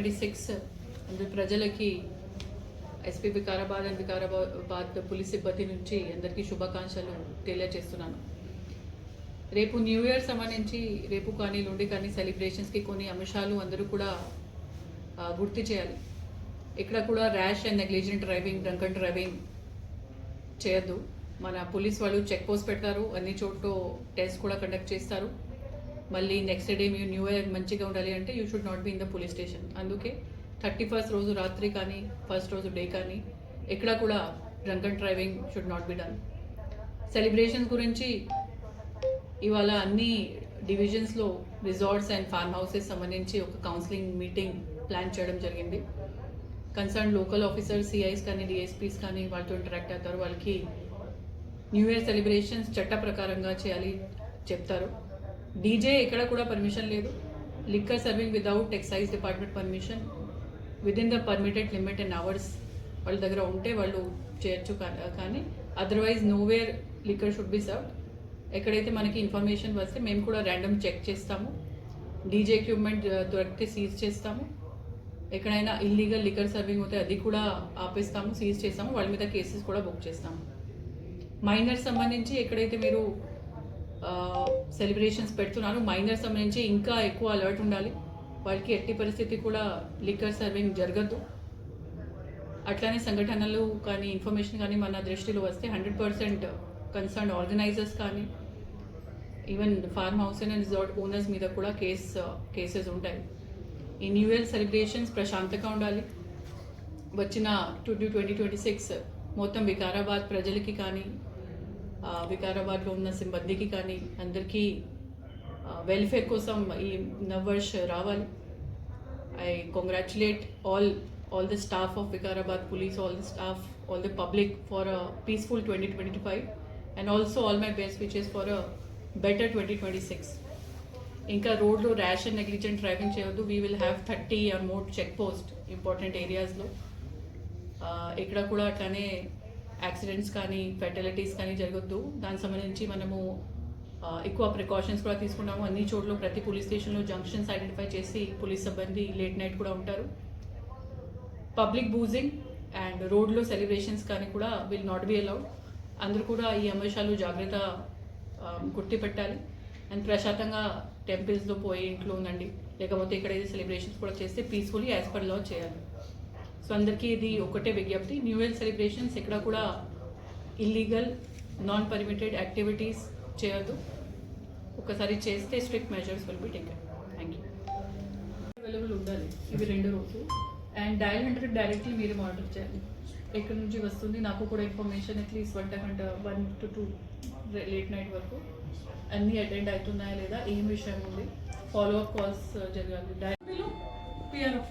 2026 అందరి ప్రజలకి SP Vikarabad and Vikarabad police సిబ్బంది నుంచి అందరికీ శుభాకాంక్షలు తెలియజేస్తున్నాను. రేపు న్యూ ఇయర్ సంబంధించి రేపు కానీ నుండి కానీ సెలబ్రేషన్స్కి కొన్ని అంశాలు అందరూ కూడా గుర్తు చేయాలి. ఇక్కడ కూడా rash and negligent driving, drunk and driving చేయొద్దు. మన పోలీస్ వాళ్ళు చెక్ పోస్ట్ పెడతారు, అన్ని చోట్ల టెస్ట్ కూడా కండక్ట్ చేస్తారు. మళ్ళీ నెక్స్ట్ డే మీరు న్యూ ఇయర్ మంచిగా ఉండాలి అంటే you should not be in the police station. అందుకే 31st రోజు రాత్రి కానీ 1st రోజు డే కానీ ఎక్కడ కూడా drunk and driving should not be done. Celebrations గురించి ఇవాళ అన్ని డివిజన్స్లో రిసార్ట్స్ అండ్ ఫార్మ్ హౌసెస్ సంబంధించి ఒక కౌన్సిలింగ్ మీటింగ్ ప్లాన్ చేయడం జరిగింది. కన్సర్న్ లోకల్ ఆఫీసర్స్, సిఐస్ కానీ డిఎస్పీస్ కానీ వాళ్ళతో ఇంటరాక్ట్ అవుతారు. వాళ్ళకి న్యూ ఇయర్ సెలబ్రేషన్స్ చట్ట ప్రకారంగా చేయాలి చెప్తారు. డీజే ఎక్కడ కూడా పర్మిషన్ లేదు. Liquor serving without excise department permission within the permitted limit and hours వాళ్ళ దగ్గర ఉంటే వాళ్ళు చేయొచ్చు. కానీ otherwise nowhere liquor should be served. ఎక్కడైతే మనకి ఇన్ఫర్మేషన్ వస్తే మేము కూడా ర్యాండమ్ చెక్ చేస్తాము. డీజే ఎక్విప్మెంట్ దొరికితే సీజ్ చేస్తాము. ఎక్కడైనా ఇల్లీగల్ లిక్కర్ సర్వింగ్ అవుతే అది కూడా ఆపేస్తాము, సీజ్ చేస్తాము. వాళ్ళ మీద కేసెస్ కూడా బుక్ చేస్తాము. మైనర్స్ సంబంధించి ఎక్కడైతే మీరు సెలబ్రేషన్స్ పెడుతున్నారు, మైనర్స్ సంబంధించి ఇంకా ఎక్కువ అలర్ట్ ఉండాలి. వాళ్ళకి ఎట్టి పరిస్థితి కూడా లిక్కర్ సర్వింగ్ జరగద్దు. అట్లానే సంఘటనలు కానీ ఇన్ఫర్మేషన్ కానీ మన దృష్టిలో వస్తే 100% కన్సర్న్ ఆర్గనైజర్స్ కానీ even farm house and resort owners మీద కూడా కేసెస్ ఉంటాయి. ఈ న్యూ ఇయర్ సెలబ్రేషన్స్ ప్రశాంతంగా ఉండాలి. వచ్చిన 2026 మొత్తం వికారాబాద్ ప్రజలకి కానీ వికారాబాద్లో ఉన్న సిబ్బందికి కానీ అందరికీ వెల్ఫేర్ కోసం ఈ నవర్ష్ రావాలి. I congratulate all the staff of Vikarabad Police, all the staff, all the public for a peaceful 2025 and also all my best wishes for a better 2026. ఇంకా రోడ్లో ర్యాష్ అండ్ నెగ్లిజెంట్ డ్రైవింగ్ చేయొద్దు. We will have 30 or more check post important ఏరియాస్లో. ఇక్కడ కూడా అట్లానే accidents కానీ ఫెటలిటీస్ కానీ జరగొద్దు. దానికి సంబంధించి మనము ఎక్కువ ప్రికాషన్స్ కూడా తీసుకున్నాము. అన్ని చోట్ల ప్రతి పోలీస్ స్టేషన్లో జంక్షన్స్ ఐడెంటిఫై చేసి పోలీస్ సిబ్బంది లేట్ నైట్ కూడా ఉంటారు. పబ్లిక్ బూజింగ్ అండ్ రోడ్లో సెలబ్రేషన్స్ కానీ కూడా విల్ నాట్ బి అలౌడ్. అందరూ కూడా ఈ అంశాలు జాగ్రత్త గుర్తుపెట్టాలి. అండ్ ప్రశాంతంగా టెంపుల్స్లో పోయి ఇంట్లో ఉండండి. లేకపోతే ఇక్కడైతే సెలబ్రేషన్స్ కూడా చేస్తే పీస్ఫుల్లీ యాజ్ పర్ లా చేయాలి. సో అందరికీ ఇది ఒకటే విజ్ఞప్తి, న్యూ ఇయర్ సెలబ్రేషన్స్ ఎక్కడ కూడా ఇల్లీగల్, నాన్ పర్మిటెడ్ యాక్టివిటీస్ చేయొద్దు. ఒకసారి చేస్తే strict measures will be taken. Thank you. Available ఉండాలి ఇవి 2 రోజులు. అండ్ డయల్ 100 డైరెక్ట్లీ మీరు మానిటర్ చేయాలి. ఎక్కడి నుంచి వస్తుంది నాకు కూడా information at least 1 to 2 late night వరకు అన్నీ అటెండ్ అవుతున్నాయా లేదా, ఏం విషయం ఉంది, ఫాలో అప్ కాల్స్ జరగాలి. డైరెక్ట్లో పిఆర్ఓ